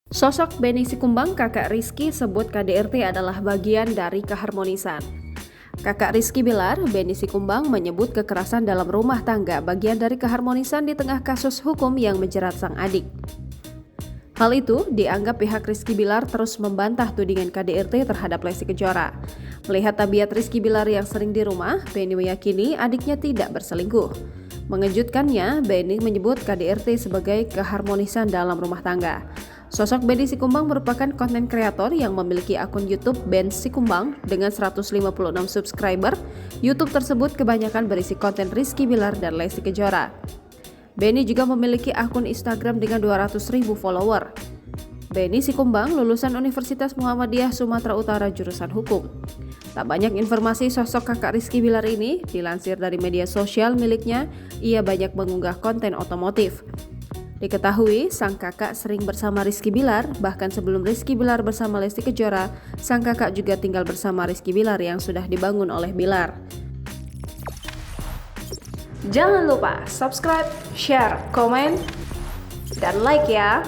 Sosok Benny Sikumbang, kakak Rizky, sebut KDRT adalah bagian dari keharmonisan. Kakak Rizky Bilar, Benny Sikumbang, menyebut kekerasan dalam rumah tangga bagian dari keharmonisan di tengah kasus hukum yang menjerat sang adik. Hal itu dianggap pihak Rizky Bilar terus membantah tudingan KDRT terhadap Lesti Kejora. Melihat tabiat Rizky Bilar yang sering di rumah, Benny meyakini adiknya tidak berselingkuh. Mengejutkannya, Benny menyebut KDRT sebagai keharmonisan dalam rumah tangga. Sosok Benny Sikumbang merupakan konten kreator yang memiliki akun YouTube Ben Sikumbang dengan 156 subscriber. YouTube tersebut kebanyakan berisi konten Rizky Bilar dan Lesti Kejora. Benny juga memiliki akun Instagram dengan 200.000 follower. Benny Sikumbang lulusan Universitas Muhammadiyah Sumatera Utara jurusan Hukum. Tak banyak informasi sosok kakak Rizky Bilar ini, dilansir dari media sosial miliknya, ia banyak mengunggah konten otomotif. Diketahui, sang kakak sering bersama Rizky Bilar, bahkan sebelum Rizky Bilar bersama Lesti Kejora, sang kakak juga tinggal bersama Rizky Bilar yang sudah dibangun oleh Bilar. Jangan lupa subscribe, share, komen, dan like ya!